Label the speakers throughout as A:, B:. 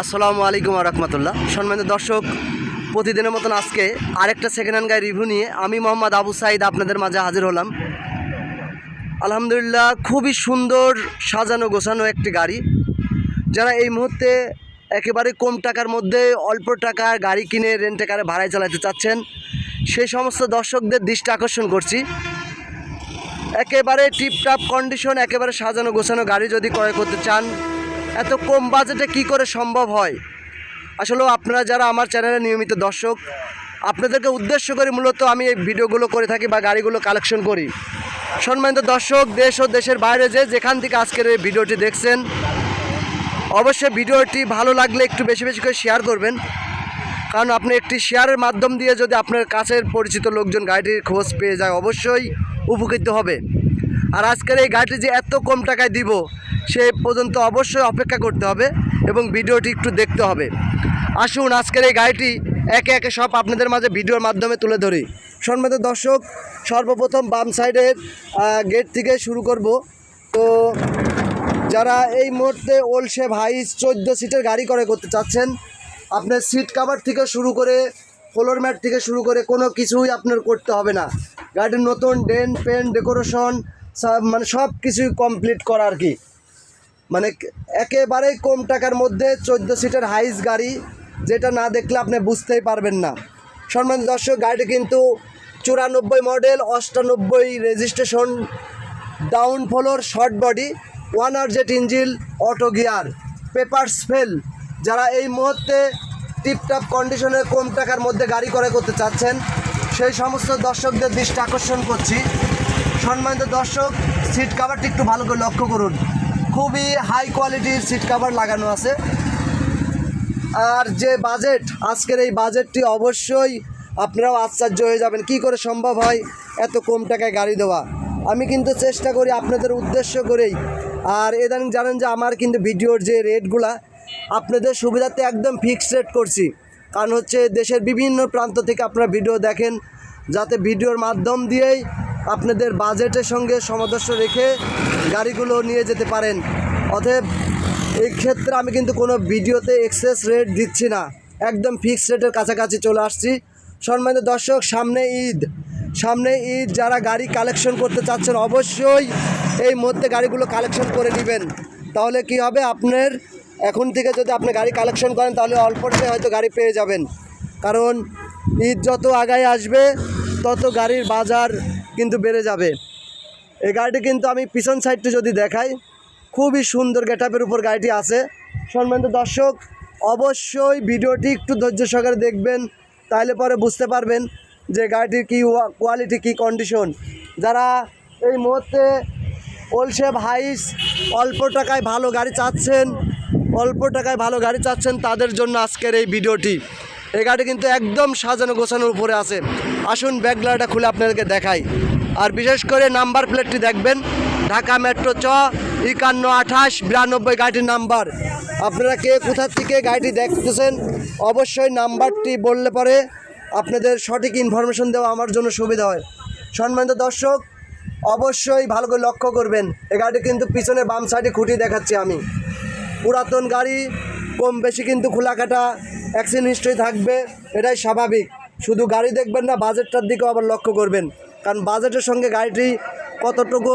A: আসসালামু আলাইকুম রহমতুল্লাহ। সম্মানিত দর্শক, প্রতিদিনের মতন আজকে আরেকটা সেকেন্ড হ্যান্ড গাড়ি রিভিউ নিয়ে আমি মোহাম্মদ আবু সাইদ আপনাদের মাঝে হাজির হলাম। আলহামদুলিল্লাহ, খুবই সুন্দর সাজানো গোছানো একটি গাড়ি। যারা এই মুহূর্তে একেবারে কম টাকার মধ্যে অল্প টাকার গাড়ি কিনে রেন্টে কারে ভাড়ায় চালাতে চাচ্ছেন, সেই সমস্ত দর্শকদের দৃষ্টি আকর্ষণ করছি। একেবারে টিপটাপ কন্ডিশন, একেবারে সাজানো গোছানো গাড়ি যদি ক্রয় করতে চান, এত কম বাজেটে কি করে সম্ভব হয়? আসলে আপনারা যারা আমার চ্যানেলে নিয়মিত দর্শক, আপনাদেরকে উদ্দেশ্য করে মূলত আমি এই ভিডিওগুলো করে থাকি বা গাড়িগুলো কালেকশন করি। সম্মানিত দর্শক, দেশ ও দেশের বাইরে যেখান থেকে আজকের এই ভিডিওটি দেখছেন, অবশ্যই ভিডিওটি ভালো লাগলে একটু বেশি বেশি করে শেয়ার করবেন। কারণ আপনি একটি শেয়ারের মাধ্যম দিয়ে যদি আপনার কাছের পরিচিত লোকজন গাড়িটির খোঁজ পেয়ে যায়, অবশ্যই উপকৃত হবে। আর আজকের এই গাড়িটি যে এত কম টাকায় দিব, সে পর্যন্ত অবশ্যই অপেক্ষা করতে হবে এবং ভিডিওটি একটু দেখতে হবে। আসুন আজকের এই গাড়িটি একে একে সব আপনাদের মাঝে ভিডিওর মাধ্যমে তুলে ধরি। সম্মানিত দর্শক, সর্বপ্রথম বাম সাইডের গেট থেকে শুরু করব। তো যারা এই মুহূর্তে ওল্ড শেপ হাইস 14 সিটের গাড়ি ক্রয় করতে চাচ্ছেন, আপনার সিট কাভার থেকে শুরু করে ফ্লোর ম্যাট থেকে শুরু করে কোনো কিছুই আপনার করতে হবে না। গাড়ির নতুন ডেন্ট পেন্ট ডেকোরেশন মানে সব কিছুই কমপ্লিট করা আর কি। মানে একেবারেই কম টাকার মধ্যে 14 সিটের হাইস গাড়ি, যেটা না দেখলে আপনি বুঝতেই পারবেন না। সম্মানিত দর্শক, গাড়িটি কিন্তু 94 model, 98 registration, down floor, short body, 1RZ engine, auto gear, papers fail. যারা এই মুহূর্তে টিপটাপ কন্ডিশনে কম টাকার মধ্যে গাড়ি ক্রয় করতে চাচ্ছেন, সেই সমস্ত দর্শকদের দৃষ্টি আকর্ষণ করছি। সম্মানিত দর্শক, সিট কাভারটি একটু ভালো করে লক্ষ্য করুন, খুবই হাই কোয়ালিটির সিট কাভার লাগানো আছে। আর যে বাজেট, আজকের এই বাজেটটি অবশ্যই আপনারাও আশ্চর্য হয়ে যাবেন কি করে সম্ভব হয় এত কম টাকায় গাড়ি দেওয়া। আমি কিন্তু চেষ্টা করি আপনাদের উদ্দেশ্য করেই। আর ইদানিং জানেন যে আমার কিন্তু ভিডিওর যে রেটগুলা আপনাদের সুবিধার্থে একদম ফিক্সড রেট করছি। কারণ হচ্ছে দেশের বিভিন্ন প্রান্ত থেকে আপনারা ভিডিও দেখেন, যাতে ভিডিওর মাধ্যম দিয়েই আপনাদের বাজেটের সঙ্গে সামঞ্জস্য রেখে গাড়িগুলো নিয়ে যেতে পারেন। অতএব এই ক্ষেত্রে আমি কিন্তু কোনো ভিডিওতে এক্সেস রেট দিচ্ছি না, একদম ফিক্সড রেটের কাছাকাছি চলে আসছি। সম্মানিত দর্শক, সামনে ঈদ, যারা গাড়ি কালেকশন করতে চাচ্ছেন, অবশ্যই এই মুহূর্তে গাড়িগুলো কালেকশন করে নেবেন। তাহলে কি হবে, আপনার এখন থেকে যদি আপনি গাড়ি কালেকশন করেন, তাহলে অল্পতে হয়তো গাড়ি পেয়ে যাবেন। কারণ ঈদ যত আগায় আসবে, তত গাড়ির বাজার কিন্তু বেড়ে যাবে। এই গাড়িটি কিন্তু আমি পিছন সাইডটি যদি দেখাই, খুবই সুন্দর গেটআপের উপর গাড়িটি আছে। সম্মানিত দর্শক, অবশ্যই ভিডিওটি একটু ধৈর্য সহকারে দেখবেন, তাহলে পরে বুঝতে পারবেন যে গাড়িটির কী কোয়ালিটি, কী কন্ডিশন। যারা এই মুহূর্তে ওল্ড শেপ হাইস অল্প টাকায় ভালো গাড়ি চাচ্ছেন, তাদের জন্য আজকের এই ভিডিওটি। এই গাড়ি কিন্তু একদম সাজানো গোছানোর উপরে আছে। আসুন ব্যাকগ্লাসটা খুলে আপনাদেরকে দেখাই। আর বিশেষ করে নাম্বার প্লেটটি দেখবেন, ঢাকা মেট্রো 512892 গাড়িটির নাম্বার। আপনারা কে কোথা থেকে গাড়িটি দেখতেছেন, অবশ্যই নাম্বারটি বললে পরে আপনাদের সঠিক ইনফরমেশন দেওয়া আমার জন্য সুবিধা হয়। সম্মানিত দর্শক, অবশ্যই ভালো করে লক্ষ্য করবেন। এই গাড়িটি কিন্তু পিছনে বাম সাইডে খুঁটি দেখাচ্ছি আমি। পুরাতন গাড়ি, কম বেশি কিন্তু খোলাকাটা অ্যাক্সিডেন্ট হিস্ট্রি থাকবে, এটাই স্বাভাবিক। শুধু গাড়ি দেখবেন না, বাজেটটার দিকেও আবার লক্ষ্য করবেন, কারণ বাজেটের সঙ্গে গাড়িটি কতটুকু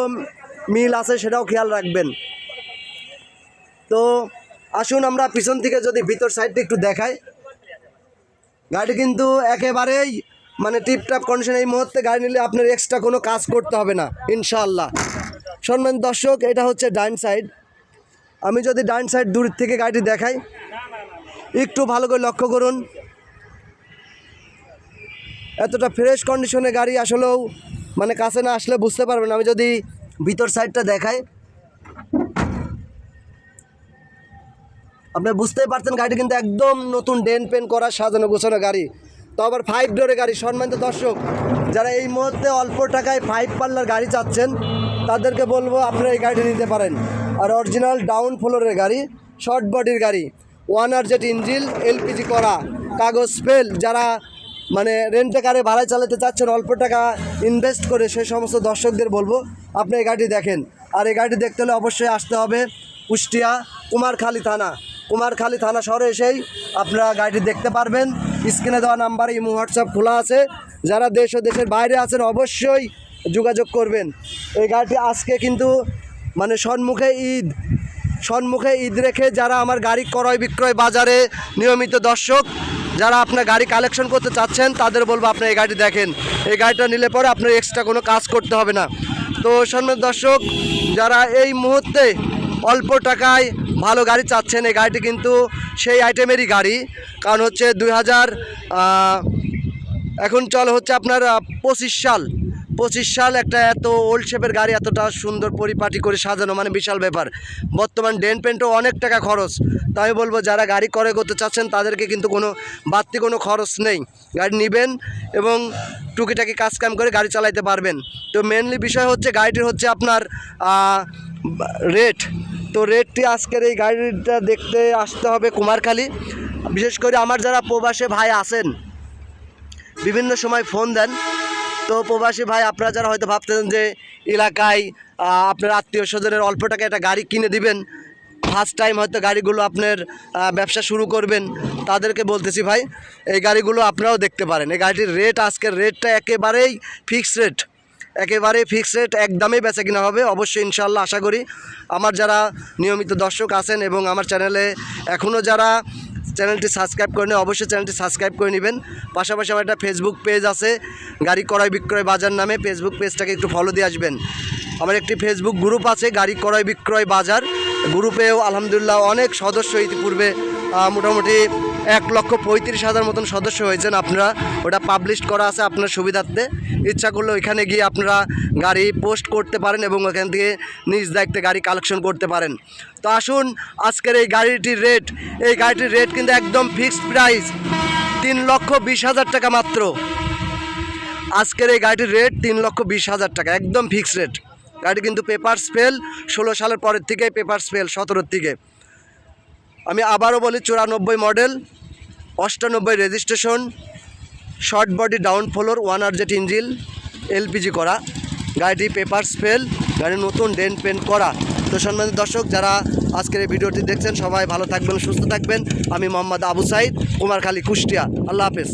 A: মিল আছে সেটাও খেয়াল রাখবেন। তো আসুন আমরা পিছন থেকে যদি ভিতর সাইডটা একটু দেখাই। গাড়ি কিন্তু একেবারেই মানে টিপটাপ কন্ডিশন। এই মুহূর্তে গাড়ি নিলে আপনার এক্সট্রা কোনো কাজ করতে হবে না ইনশাআল্লাহ। সম্মানিত দর্শক, এটা হচ্ছে ডাইন সাইড। আমি যদি ডাইন সাইড দূর থেকে গাড়িটি দেখাই, একটু ভালো করে লক্ষ্য করুন, এতটা ফ্রেশ কন্ডিশনে গাড়ি আসলেও মানে কাছে না আসলে বুঝতে পারবেন। আমি যদি ভিতর সাইডটা দেখাই, আপনি বুঝতেই পারছেন গাড়িটি কিন্তু একদম নতুন ডেন্ট পেন্ট করা সাজানো গোছানো গাড়ি, তো আবার 5 ডোরের গাড়ি। সম্মানিত দর্শক, যারা এই মুহূর্তে অল্প টাকায় 5 পাল্লার গাড়ি চাচ্ছেন, তাদেরকে বলবো আপনারা এই গাড়িটি নিতে পারেন। আর অরিজিনাল ডাউন ফ্লোরের গাড়ি, শর্ট বডির গাড়ি, 1RZ ইঞ্জিন, LPG করা, কাগজ ফেল। যারা মানে রেন্টে কারে ভাড়ায় চালাতে চাচ্ছেন অল্প টাকা ইনভেস্ট করে, সেই সমস্ত দর্শকদের বলবো আপনি এই গাড়িটি দেখেন। আর এই গাড়িটি দেখতে হলে অবশ্যই আসতে হবে কুষ্টিয়া কুমারখালী থানা, কুমারখালী থানা শহরে এসেই আপনারা গাড়িটি দেখতে পারবেন। স্ক্রিনে দেওয়া নাম্বারে ইমো হোয়াটসঅ্যাপ খোলা আছে। যারা দেশ ও দেশের বাইরে আছেন অবশ্যই যোগাযোগ করবেন। এই গাড়িটি আজকে কিন্তু মানে সম্মুখে ঈদ রেখে যারা আমার গাড়ি ক্রয় বিক্রয় বাজারে নিয়মিত দর্শক, যারা আপনার গাড়ি কালেকশন করতে চাচ্ছেন তাদের বলবো আপনার এই গাড়িটি দেখেন। এই গাড়িটা নিলে পরে আপনার এক্সট্রা কোনো কাজ করতে হবে না। তো সম্মানিত দর্শক, যারা এই মুহূর্তে অল্প টাকায় ভালো গাড়ি চাচ্ছেন, এই গাড়িটি কিন্তু সেই আইটেমেরই গাড়ি। কারণ হচ্ছে 2000 এখন চল হচ্ছে আপনার 25 সাল একটা এত ওল্ড শেপের গাড়ি এতটা সুন্দর পরিপাটি করে সাজানো মানে বিশাল ব্যাপার। বর্তমান ডেন্ট পেন্টও অনেক টাকা খরচ। তাই বলবো যারা গাড়ি ক্রয় করতে চাচ্ছেন তাদেরকে কিন্তু কোনো বাড়তি কোনো খরচ নেই, গাড়ি নেবেন এবং টুকিটাকি কাজকাম করে গাড়ি চালাতে পারবেন। তো মেনলি বিষয় হচ্ছে গাড়িটির হচ্ছে আপনার রেট। তো রেটটি আজকের এই গাড়িটা দেখতে আসতে হবে কুমারখালী। বিশেষ করে আমার যারা প্রবাসী ভাই আছেন বিভিন্ন সময় ফোন দেন, তো প্রবাসী ভাই আপনারা যারা হয়তো ভাবতেছেন যে এলাকায় আপনার আত্মীয় স্বজনের অল্প টাকায় একটা গাড়ি কিনে দিবেন, ফার্স্ট টাইম হয়তো গাড়িগুলো আপনার ব্যবসা শুরু করবেন, তাদেরকে বলতেছি ভাই এই গাড়িগুলো আপনারাও দেখতে পারেন। এই গাড়িটির রেট আজকের রেটটা একেবারেই ফিক্সড রেট, একদমই বেচা কিনা হবে অবশ্যই ইনশাআল্লাহ আশা করি। আমার যারা নিয়মিত দর্শক আছেন এবং আমার চ্যানেলে এখনও যারা চ্যানেলটি সাবস্ক্রাইব করে নেন অবশ্যই চ্যানেলটি সাবস্ক্রাইব করে নেবেন। পাশাপাশি আমার একটা ফেসবুক পেজ আছে গাড়ি ক্রয় বিক্রয় বাজার নামে, ফেসবুক পেজটাকে একটু ফলো দিয়ে আসবেন। আমার একটি ফেসবুক গ্রুপ আছে গাড়ি ক্রয় বিক্রয় বাজার, গ্রুপেও আলহামদুলিল্লাহ অনেক সদস্য ইতিপূর্বে মোটামুটি 1,35,000 মতন সদস্য হয়েছেন। আপনারা ওটা পাবলিশ করা আছে আপনার সুবিধার্থে, ইচ্ছা করলে ওইখানে গিয়ে আপনারা গাড়ি পোস্ট করতে পারেন এবং ওখান থেকে নিজ দায়িত্বে গাড়ি কালেকশন করতে পারেন। তো আসুন আজকের এই গাড়িটির রেট কিন্তু একদম ফিক্সড প্রাইস 3,20,000 টাকা মাত্র। আজকের এই গাড়িটির রেট 3,20,000 টাকা, একদম ফিক্সড রেট। গাড়ি কিন্তু পেপারস ফেল, 16 সালের পরের থেকে পেপারস ফেল, 17 থেকে। আমি আবারও বলি 94 model, 98 registration, short body down floor 1RZ engine, LPG করা গাড়িটি, পেপারস ফেল, গাড়ি নতুন ডেন্ট পেন্ট করা। তো সম্মানিত দর্শক যারা আজকের এই ভিডিওটি দেখছেন সবাই ভালো থাকবেন, সুস্থ থাকবেন। আমি মোহাম্মদ আবু সাইদ, কুমারখালী, কুষ্টিয়া। আল্লাহ হাফেজ।